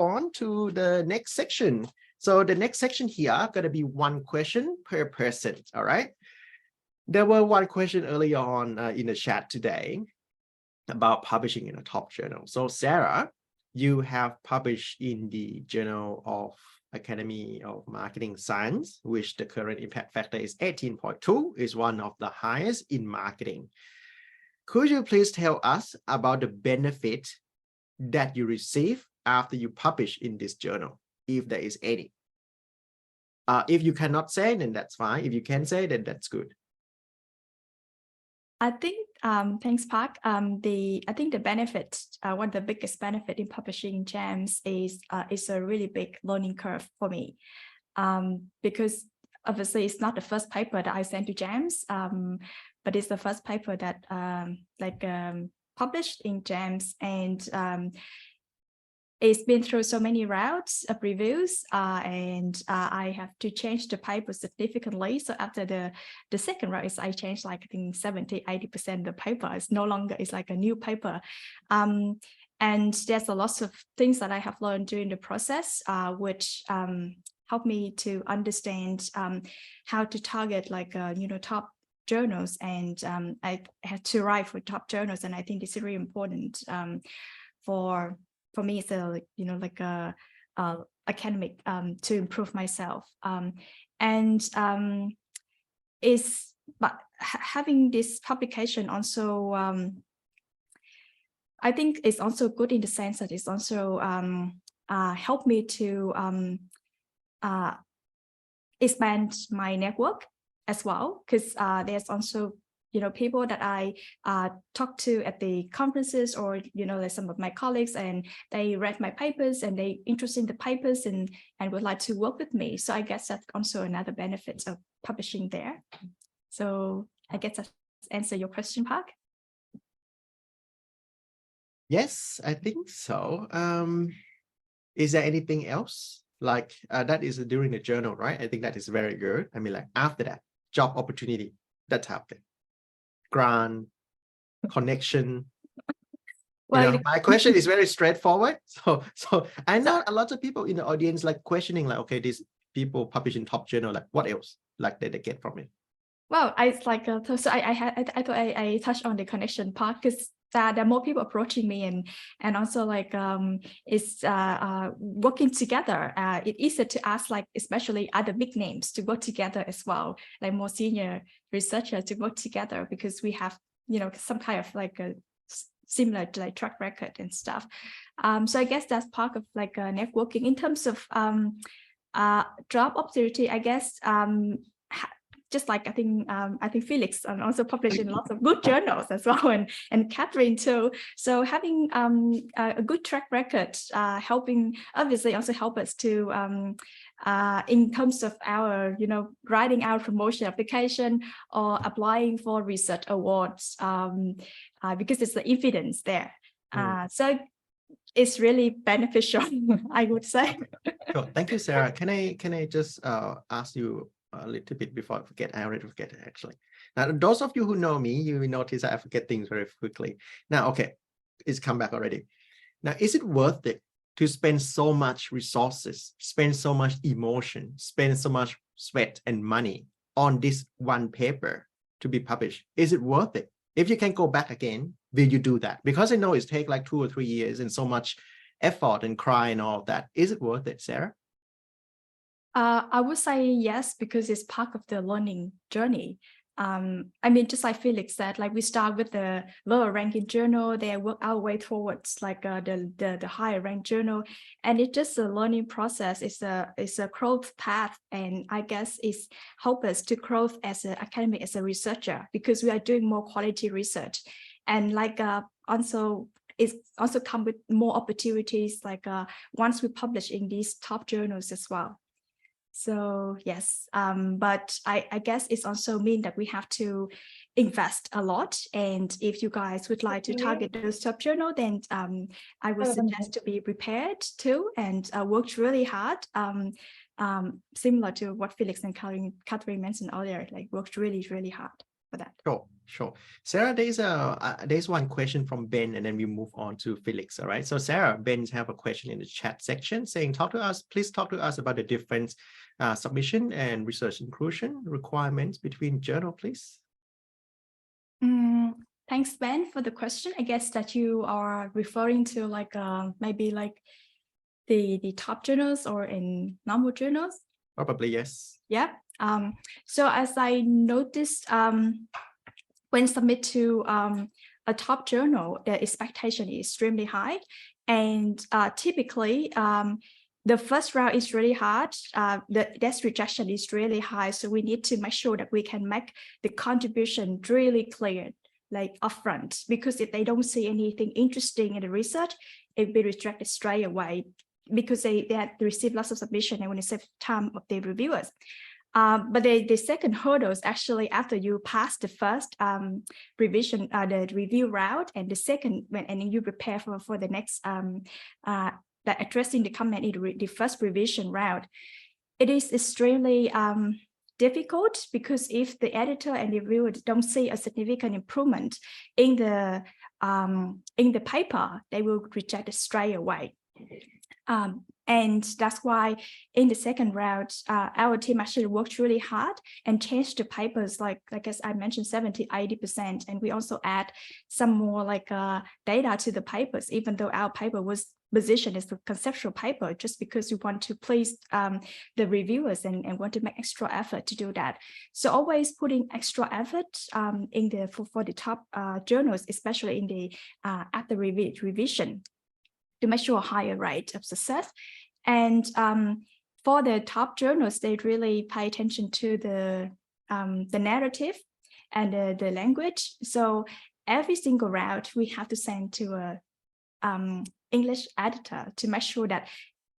on to the next section. So the next section here going to be one question per person. All right. There were one question earlier on in the chat today about publishing in a top journal. So Sarah, you have published in the Journal of Academy of Marketing Science, which the current impact factor is 18.2, is one of the highest in marketing. Could you please tell us about the benefit that you receive after you publish in this journal, if there is any? If you cannot say, then that's fine. If you can say, then that's good. I think, thanks, Park. I think the benefit, one of the biggest benefit in publishing GEMS is a really big learning curve for me, because obviously it's not the first paper that I sent to GEMS, but it's the first paper that published in GEMS, and it's been through so many rounds of reviews, and I have to change the paper significantly. So after the second round, I changed like I think 70–80% of the paper. It's no longer, it's like a new paper. And there's a lot of things that I have learned during the process, which helped me to understand how to target like top journals, and I had to write for top journals, and I think it's really important for me. It's a academic to improve myself, but having this publication also I think it's also good in the sense that it's also helped me to expand my network as well, because there's also people that I talk to at the conferences, or like some of my colleagues, and they read my papers and they interested in the papers and would like to work with me. So I guess that's also another benefit of publishing there. So I guess that answer your question, Park. Yes, I think so. Is there anything else like that is during the journal, right? I think that is very good. I mean, like after that, job opportunity, that type of thing. Grant, connection. Well, my question is very straightforward. So I know a lot of people in the audience like questioning, like, okay, these people publish in top journal, like what else like they get from it? Well, I like so I thought I touched on the connection part, because there are more people approaching me, and also like it's working together. It's easier to ask, like especially other big names to work together as well, like more senior researchers to work together, because we have some kind of like a similar like track record and stuff. So I guess that's part of like networking. In terms of job opportunity, I guess just like I think Felix also published in lots of good journals as well, and Catherine too. So having a good track record, helping obviously also help us to in terms of our writing our promotion application or applying for research awards, because it's the evidence there. So it's really beneficial, I would say. Sure. Thank you, Sarah. Can I just ask you a little bit before I forget? I already forget it actually. Now, those of you who know me, you will notice I forget things very quickly. Now, okay, it's come back already. Now, is it worth it to spend so much resources, spend so much emotion, spend so much sweat and money on this one paper to be published? Is it worth it? If you can go back again, will you do that? Because I know it's take like 2 or 3 years and so much effort and cry and all of that. Is it worth it, Sarah? I would say yes, because it's part of the learning journey. I mean, just like Felix said, like we start with the lower ranking journal, they work our way towards like the higher ranked journal, and it's just a learning process. It's a growth path, and I guess it's help us to growth as an academic, as a researcher, because we are doing more quality research, and like also it's also come with more opportunities, like once we publish in these top journals as well. So yes, but I guess it's also mean that we have to invest a lot. And if you guys would like to target those top journal, then I would suggest to be prepared too, and work really hard. Similar to what Felix and Catherine mentioned earlier, like worked really, really hard. for that. Sure. Sarah, there's one question from Ben, and then we move on to Felix. All right. So Sarah, Ben have a question in the chat section saying, please talk to us about the difference submission and research inclusion requirements between journal, please. Thanks, Ben, for the question. I guess that you are referring to like maybe like the top journals or in normal journals. Probably yes. Yeah. So as I noticed, when submit to a top journal, the expectation is extremely high, and typically the first round is really hard. The rejection is really high, so we need to make sure that we can make the contribution really clear, like upfront, because if they don't see anything interesting in the research, it will be rejected straight away because they had received lots of submission and when they save time of the reviewers. But the second hurdle is actually after you pass the first revision, the review route, and the second, and you prepare for the next, addressing the comment in the first revision route, it is extremely difficult because if the editor and the reviewer don't see a significant improvement in the paper, they will reject it straight away. And that's why in the second round, our team actually worked really hard and changed the papers, like as I mentioned, 70–80%. And we also add some more like data to the papers, even though our paper was positioned as the conceptual paper, just because we want to please the reviewers and want to make extra effort to do that. So always putting extra effort in the for the top journals, especially in the after revision, to make sure a higher rate of success. And for the top journals, they really pay attention to the narrative and the language. So every single route we have to send to a English editor to make sure that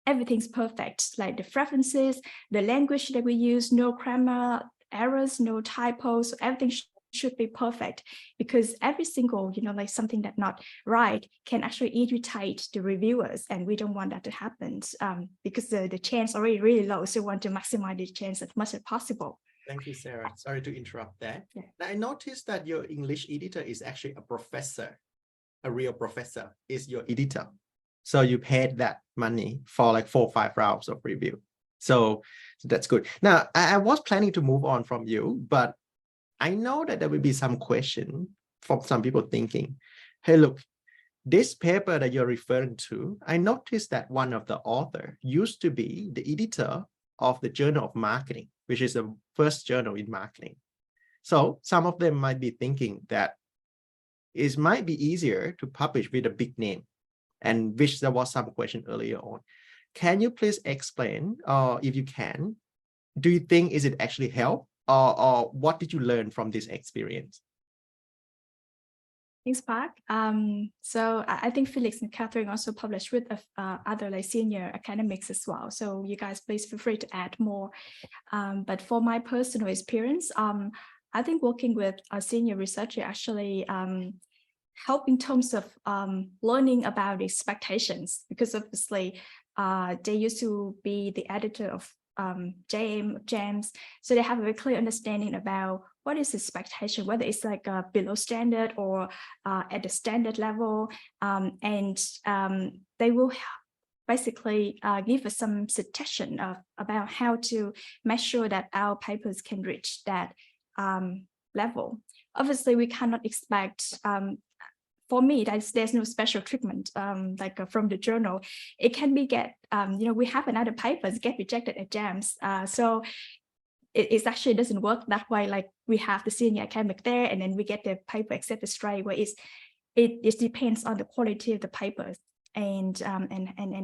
everything's perfect, like the references, the language that we use, no grammar errors, no typos, everything should be perfect, because every single, like something that's not right can actually irritate the reviewers, and we don't want that to happen because the chance already really low, so we want to maximize the chance as much as possible. Thank you, Sarah. Sorry to interrupt that. Yeah. Now, I noticed that your English editor is actually a professor, a real professor is your editor. So you paid that money for like 4 or 5 rounds of review. So that's good. Now, I was planning to move on from you, but I know that there will be some question from some people thinking, hey, look, this paper that you're referring to, I noticed that one of the author used to be the editor of the Journal of Marketing, which is the first journal in marketing. So some of them might be thinking that it might be easier to publish with a big name, and which there was some question earlier on. Can you please explain, or if you can, do you think is it actually help? Or what did you learn from this experience? Thanks, Park. So I think Felix and Catherine also published with other like senior academics as well. So you guys please feel free to add more. But for my personal experience, I think working with a senior researcher actually help in terms of learning about expectations, because obviously they used to be the editor of GEMS, so they have a very clear understanding about what is expectation, whether it's like below standard or at the standard level, and they will basically give us some suggestion about how to make sure that our papers can reach that level. Obviously, we cannot expect for me, there's no special treatment from the journal. It can be we have another papers get rejected at GEMS. So it actually doesn't work that way. Like we have the senior academic there, and then we get the paper accepted straight away. It depends on the quality of the papers and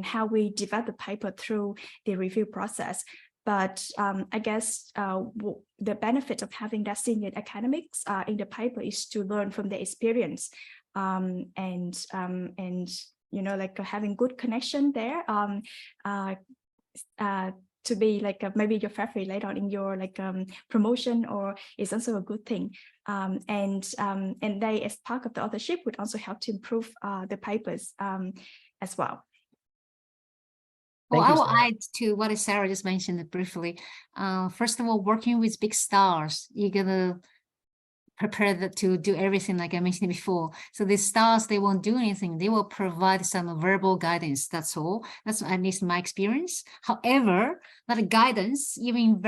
how we develop the paper through the review process. But I guess the benefit of having that senior academics in the paper is to learn from their experience. And like having good connection there to be like maybe your favorite later on in your promotion, or is also a good thing. And they, as part of the authorship, would also help to improve the papers as well. Well, I will add to what Sarah just mentioned briefly. First of all, working with big stars, you're gonna prepared to do everything like I mentioned before. So the stars, they won't do anything. They will provide some verbal guidance. That's all. That's at least my experience. However, that guidance, even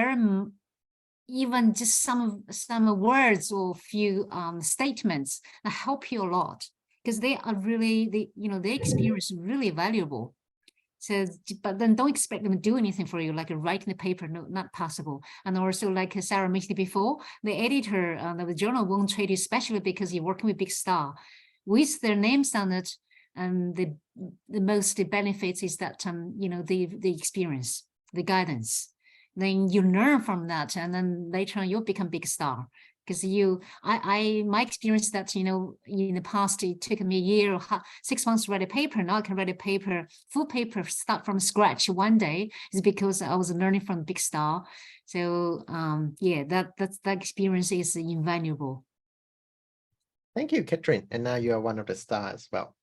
just some words or few statements that help you a lot, because they are really, their experience is really valuable. So, but then don't expect them to do anything for you, like writing the paper, no, not possible. And also, like Sarah mentioned before, the editor of the journal won't trade you, especially because you're working with big star. With their names on it, and the most benefits is that, the experience, the guidance. Then you learn from that, and then later on you'll become big star. Because my experience that, in the past, it took me a year or 6 months to write a paper. Now I can write a paper, full paper, start from scratch one day, is because I was learning from big star. So yeah, that experience is invaluable. Thank you, Catherine. And now you are one of the stars as well.